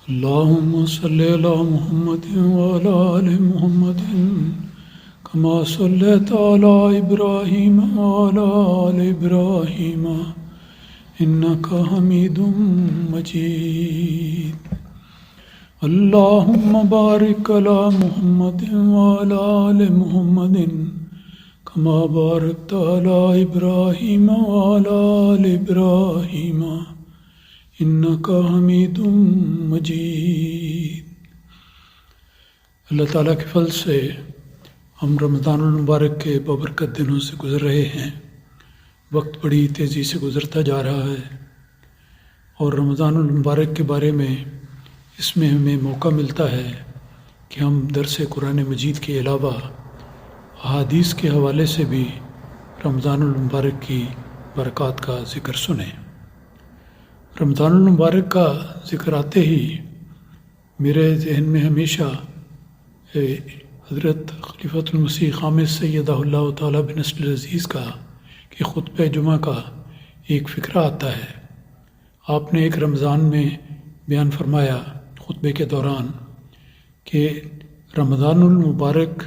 اللهم صل على محمد وعلى آل محمد كما صليت على إبراهيم وعلى آل إبراهيم إنك حميد مجيد. اللهم بارك على محمد وعلى آل محمد كما باركت على إبراهيم وعلى آل إبراهيم إنك حميد مجيد. اللہ تعالیٰ کے فضل سے ہم رمضان المبارک کے بابرکت دنوں سے گزر رہے ہیں. وقت بڑی تیزی سے گزرتا جا رہا ہے اور رمضان المبارک کے بارے میں اس میں ہمیں موقع ملتا ہے کہ ہم درس قرآن مجید کے علاوہ احادیث کے حوالے سے بھی رمضان المبارک کی برکات کا ذکر سنیں. رمضان المبارک کا ذکر آتے ہی میرے ذہن میں ہمیشہ حضرت خلیفۃ المسیح خامس سیدہ اللہ تعالیٰ بن نصر العزیز کا کہ خطبہ جمعہ کا ایک فکرہ آتا ہے. آپ نے ایک رمضان میں بیان فرمایا خطبے کے دوران کہ رمضان المبارک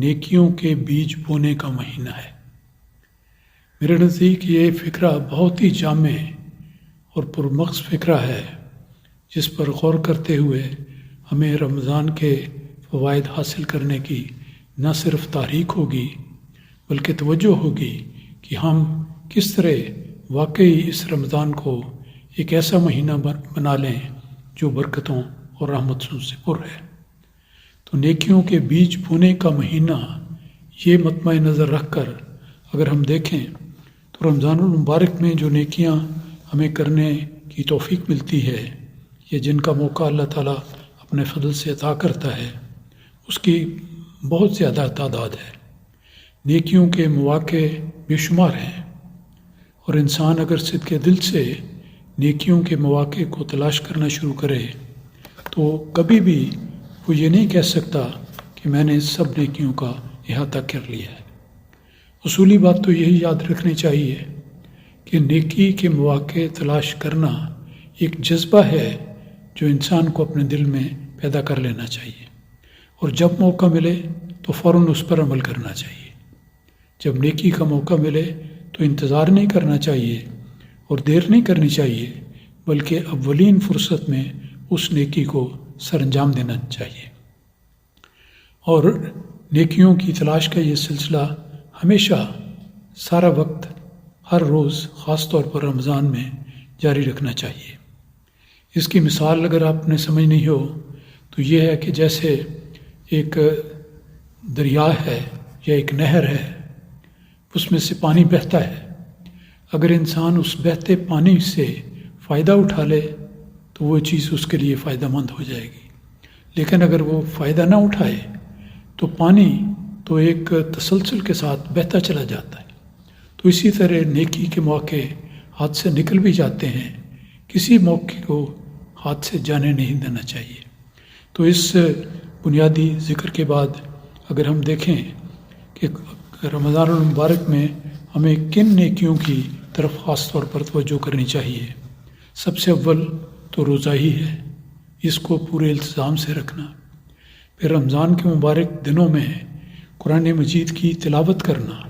نیکیوں کے بیج بونے کا مہینہ ہے. میرے نزدیک یہ فکرہ بہت ہی جامع اور پرمغز فکرہ ہے جس پر غور کرتے ہوئے ہمیں رمضان کے فوائد حاصل کرنے کی نہ صرف تحریک ہوگی بلکہ توجہ ہوگی کہ ہم کس طرح واقعی اس رمضان کو ایک ایسا مہینہ بنا لیں جو برکتوں اور رحمتوں سے پر ہے. تو نیکیوں کے بیج بونے کا مہینہ یہ مطمع نظر رکھ کر اگر ہم دیکھیں تو رمضان المبارک میں جو نیکیاں ہمیں کرنے کی توفیق ملتی ہے یا جن کا موقع اللہ تعالیٰ اپنے فضل سے عطا کرتا ہے اس کی بہت زیادہ تعداد ہے. نیکیوں کے مواقع بے شمار ہیں اور انسان اگر صدق دل سے نیکیوں کے مواقع کو تلاش کرنا شروع کرے تو کبھی بھی وہ یہ نہیں کہہ سکتا کہ میں نے سب نیکیوں کا احاطہ کر لیا ہے. اصولی بات تو یہی یاد رکھنی چاہیے کہ نیکی کے مواقع تلاش کرنا ایک جذبہ ہے جو انسان کو اپنے دل میں پیدا کر لینا چاہیے اور جب موقع ملے تو فوراً اس پر عمل کرنا چاہیے. جب نیکی کا موقع ملے تو انتظار نہیں کرنا چاہیے اور دیر نہیں کرنی چاہیے بلکہ اولین فرصت میں اس نیکی کو سر انجام دینا چاہیے. اور نیکیوں کی تلاش کا یہ سلسلہ ہمیشہ سارا وقت ہر روز خاص طور پر رمضان میں جاری رکھنا چاہیے. اس کی مثال اگر آپ نے سمجھنی ہو تو یہ ہے کہ جیسے ایک دریا ہے یا ایک نہر ہے اس میں سے پانی بہتا ہے. اگر انسان اس بہتے پانی سے فائدہ اٹھا لے تو وہ چیز اس کے لیے فائدہ مند ہو جائے گی. لیکن اگر وہ فائدہ نہ اٹھائے تو پانی تو ایک تسلسل کے ساتھ بہتا چلا جاتا ہے. تو اسی طرح نیکی کے موقع ہاتھ سے نکل بھی جاتے ہیں، کسی موقع کو ہاتھ سے جانے نہیں دینا چاہیے. تو اس بنیادی ذکر کے بعد اگر ہم دیکھیں کہ رمضان المبارک میں ہمیں کن نیکیوں کی طرف خاص طور پر توجہ کرنی چاہیے. سب سے اول تو روزہ ہی ہے، اس کو پورے التزام سے رکھنا. پھر رمضان کے مبارک دنوں میں قرآن مجید کی تلاوت کرنا،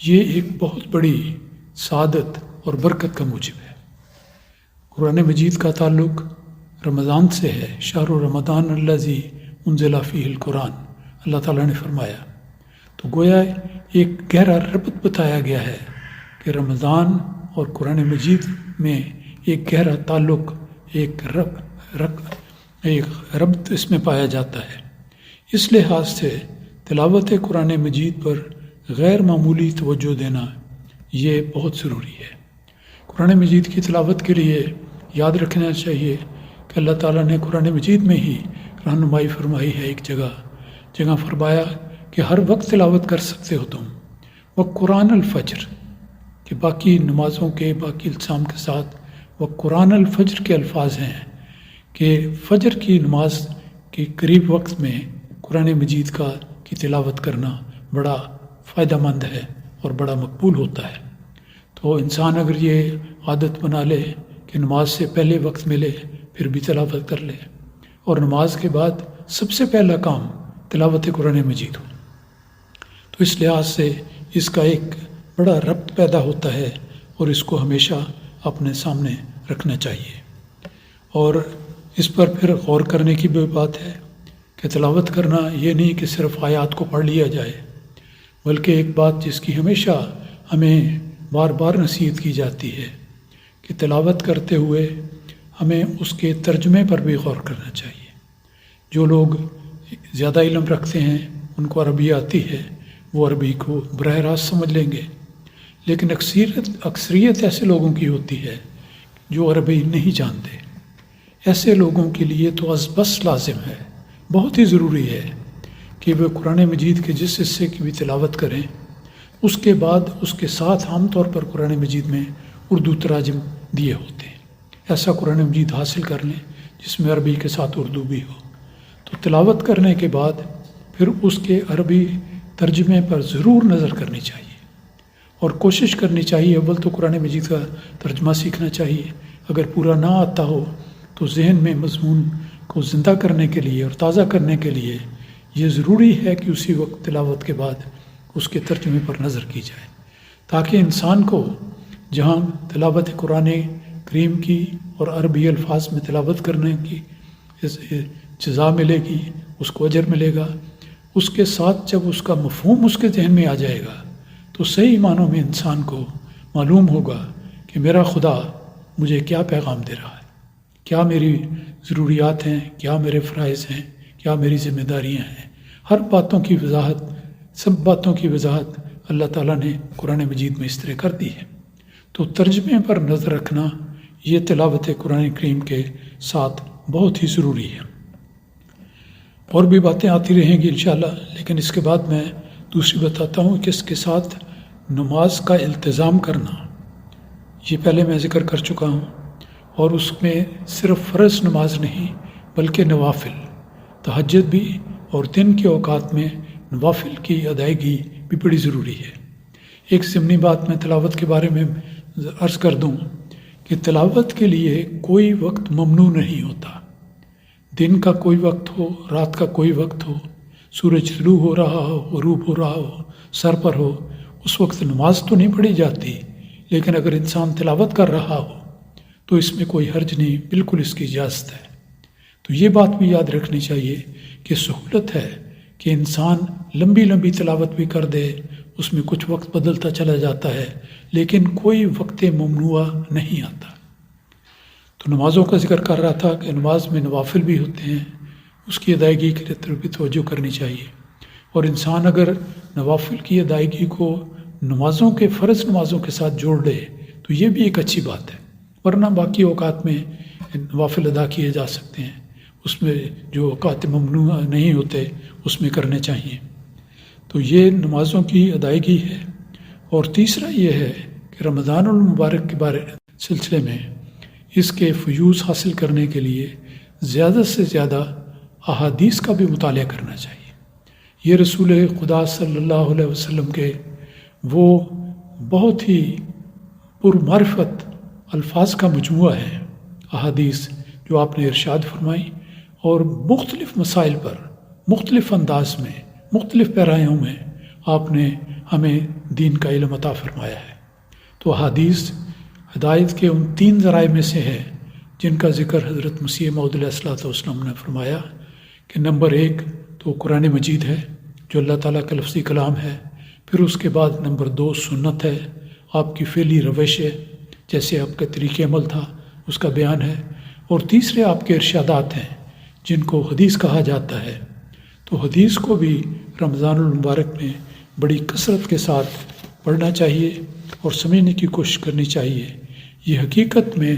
یہ ایک بہت بڑی سعادت اور برکت کا موجب ہے. قرآن مجید کا تعلق رمضان سے ہے. شہر رمضان الذی انزل فیہ القرآن اللہ تعالیٰ نے فرمایا. تو گویا ایک گہرا ربط بتایا گیا ہے کہ رمضان اور قرآن مجید میں ایک گہرا تعلق، ایک ربط اس میں پایا جاتا ہے. اس لحاظ سے تلاوت قرآن مجید پر غیر معمولی توجہ دینا یہ بہت ضروری ہے. قرآن مجید کی تلاوت کے لیے یاد رکھنا چاہیے کہ اللہ تعالیٰ نے قرآن مجید میں ہی رہنمائی فرمائی ہے. ایک جگہ فرمایا کہ ہر وقت تلاوت کر سکتے ہو تم. وہ قرآن الفجر کہ باقی نمازوں کے باقی التزام کے ساتھ وہ قرآن الفجر کے الفاظ ہیں کہ فجر کی نماز کے قریب وقت میں قرآن مجید کی تلاوت کرنا بڑا فائدہ مند ہے اور بڑا مقبول ہوتا ہے. تو انسان اگر یہ عادت بنا لے کہ نماز سے پہلے وقت ملے پھر بھی تلاوت کر لے، اور نماز کے بعد سب سے پہلا کام تلاوت قرآن مجید ہو۔ تو اس لحاظ سے اس کا ایک بڑا ربط پیدا ہوتا ہے اور اس کو ہمیشہ اپنے سامنے رکھنا چاہیے۔ اور اس پر پھر غور کرنے کی بھی بات ہے کہ تلاوت کرنا یہ نہیں کہ صرف آیات کو پڑھ لیا جائے، بلکہ ایک بات جس کی ہمیشہ ہمیں بار بار نصیحت کی جاتی ہے کہ تلاوت کرتے ہوئے ہمیں اس کے ترجمے پر بھی غور کرنا چاہیے۔ جو لوگ زیادہ علم رکھتے ہیں، ان کو عربی آتی ہے، وہ عربی کو براہ راست سمجھ لیں گے، لیکن اکثریت ایسے لوگوں کی ہوتی ہے جو عربی نہیں جانتے۔ ایسے لوگوں کے لیے تو از بس لازم ہے، بہت ہی ضروری ہے کہ وہ قرآن مجید کے جس حصے کی بھی تلاوت کریں، اس کے بعد اس کے ساتھ عام طور پر قرآن مجید میں اردو تراجم دیے ہوتے ہیں۔ ایسا قرآن مجید حاصل کر لیں جس میں عربی کے ساتھ اردو بھی ہو، تو تلاوت کرنے کے بعد پھر اس کے عربی ترجمے پر ضرور نظر کرنی چاہیے، اور کوشش کرنی چاہیے اول تو قرآن مجید کا ترجمہ سیکھنا چاہیے۔ اگر پورا نہ آتا ہو تو ذہن میں مضمون کو زندہ کرنے کے لیے اور تازہ کرنے کے لیے یہ ضروری ہے کہ اسی وقت تلاوت کے بعد اس کے ترجمے پر نظر کی جائے، تاکہ انسان کو جہاں تلاوت قرآن کریم کی اور عربی الفاظ میں تلاوت کرنے کی جزا ملے گی، اس کو اجر ملے گا، اس کے ساتھ جب اس کا مفہوم اس کے ذہن میں آ جائے گا تو صحیح معنوں میں انسان کو معلوم ہوگا کہ میرا خدا مجھے کیا پیغام دے رہا ہے، کیا میری ضروریات ہیں، کیا میرے فرائض ہیں، کیا میری ذمہ داریاں ہیں۔ ہر باتوں کی وضاحت، سب باتوں کی وضاحت اللہ تعالیٰ نے قرآن مجید میں اس طرح کر دی ہے۔ تو ترجمے پر نظر رکھنا یہ تلاوت قرآن کریم کے ساتھ بہت ہی ضروری ہے۔ اور بھی باتیں آتی رہیں گی انشاءاللہ، لیکن اس کے بعد میں دوسری بتاتا ہوں کہ اس کے ساتھ نماز کا التزام کرنا، یہ پہلے میں ذکر کر چکا ہوں، اور اس میں صرف فرض نماز نہیں بلکہ نوافل، تہجد بھی، اور دن کے اوقات میں نوافل کی ادائیگی بھی بڑی ضروری ہے۔ ایک ضمنی بات میں تلاوت کے بارے میں عرض کر دوں کہ تلاوت کے لیے کوئی وقت ممنوع نہیں ہوتا۔ دن کا کوئی وقت ہو، رات کا کوئی وقت ہو، سورج طلوع ہو رہا ہو، غروب ہو رہا ہو، سر پر ہو، اس وقت نماز تو نہیں پڑھی جاتی، لیکن اگر انسان تلاوت کر رہا ہو تو اس میں کوئی حرج نہیں، بالکل اس کی اجازت ہے۔ تو یہ بات بھی یاد رکھنی چاہیے کہ سہولت ہے کہ انسان لمبی لمبی تلاوت بھی کر دے، اس میں کچھ وقت بدلتا چلا جاتا ہے، لیکن کوئی وقت ممنوع نہیں آتا۔ تو نمازوں کا ذکر کر رہا تھا کہ نماز میں نوافل بھی ہوتے ہیں، اس کی ادائیگی کی طرف بھی توجہ کرنی چاہیے، اور انسان اگر نوافل کی ادائیگی کو نمازوں کے فرض نمازوں کے ساتھ جوڑ لے تو یہ بھی ایک اچھی بات ہے، ورنہ باقی اوقات میں نوافل ادا کیے جا سکتے ہیں، اس میں جو اوقات ممنوع نہیں ہوتے اس میں کرنے چاہیے۔ تو یہ نمازوں کی ادائیگی ہے۔ اور تیسرا یہ ہے کہ رمضان المبارک کے سلسلے میں اس کے فیوز حاصل کرنے کے لیے زیادہ سے زیادہ احادیث کا بھی مطالعہ کرنا چاہیے۔ یہ رسول خدا صلی اللہ علیہ وسلم کے وہ بہت ہی پرمعرفت الفاظ کا مجموعہ ہے، احادیث جو آپ نے ارشاد فرمائی، اور مختلف مسائل پر مختلف انداز میں مختلف پیرایوں میں آپ نے ہمیں دین کا علم عطا فرمایا ہے۔ تو احادیث ہدایت کے ان 3 ذرائع میں سے ہے جن کا ذکر حضرت مسیح موعود علیہ الصلوۃ والسلام نے فرمایا کہ نمبر 1 تو قرآن مجید ہے جو اللہ تعالیٰ کا لفظی کلام ہے، پھر اس کے بعد نمبر 2 سنت ہے، آپ کی فعلی روش ہے، جیسے آپ کا طریقہ عمل تھا اس کا بیان ہے، اور تیسرے آپ کے ارشادات ہیں جن کو حدیث کہا جاتا ہے۔ تو حدیث کو بھی رمضان المبارک میں بڑی کثرت کے ساتھ پڑھنا چاہیے اور سمجھنے کی کوشش کرنی چاہیے۔ یہ حقیقت میں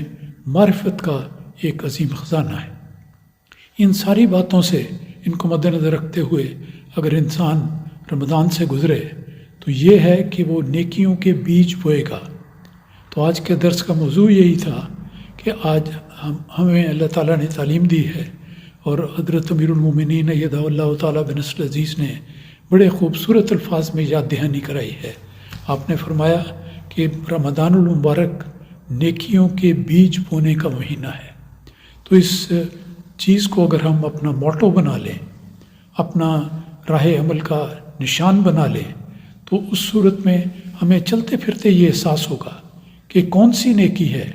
معرفت کا ایک عظیم خزانہ ہے۔ ان ساری باتوں سے ان کو مد نظر رکھتے ہوئے اگر انسان رمضان سے گزرے تو یہ ہے کہ وہ نیکیوں کے بیج بوئے گا۔ تو آج کے درس کا موضوع یہی تھا کہ آج ہمیں اللہ تعالیٰ نے تعلیم دی ہے، اور حضرت امیر المومنین ایدہ اللہ تعالیٰ بنصر العزیز نے بڑے خوبصورت الفاظ میں یاد دہانی کرائی ہے۔ آپ نے فرمایا کہ رمضان المبارک نیکیوں کے بیج بونے کا مہینہ ہے۔ تو اس چیز کو اگر ہم اپنا موٹو بنا لیں، اپنا راہ عمل کا نشان بنا لیں، تو اس صورت میں ہمیں چلتے پھرتے یہ احساس ہوگا کہ کون سی نیکی ہے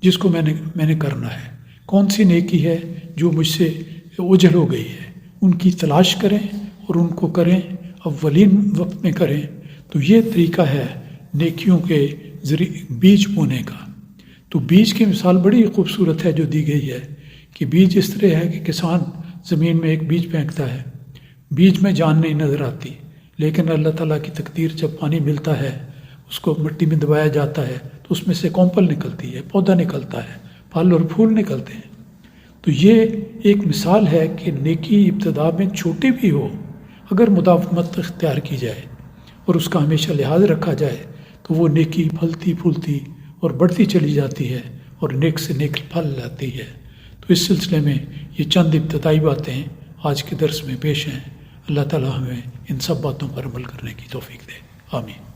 جس کو میں نے کرنا ہے، کون سی نیکی ہے جو مجھ سے اوجھل ہو گئی ہے، ان کی تلاش کریں اور ان کو کریں، اولین وقت میں کریں۔ تو یہ طریقہ ہے نیکیوں کے ذریعے بیج بونے کا۔ تو بیج کی مثال بڑی خوبصورت ہے جو دی گئی ہے کہ بیج اس طرح ہے کہ کسان زمین میں ایک بیج پھینکتا ہے، بیج میں جان نہیں نظر آتی، لیکن اللہ تعالیٰ کی تقدیر جب پانی ملتا ہے، اس کو مٹی میں دبایا جاتا ہے تو اس میں سے کونپل نکلتی ہے، پودا نکلتا ہے، پھل اور پھول نکلتے ہیں۔ تو یہ ایک مثال ہے کہ نیکی ابتدا میں چھوٹی بھی ہو، اگر مداومت اختیار کی جائے اور اس کا ہمیشہ لحاظ رکھا جائے تو وہ نیکی پھلتی پھولتی اور بڑھتی چلی جاتی ہے اور نیک سے نیک پھل لاتی ہے۔ تو اس سلسلے میں یہ چند ابتدائی باتیں آج کے درس میں پیش ہیں۔ اللہ تعالیٰ ہمیں ان سب باتوں پر عمل کرنے کی توفیق دے، آمین۔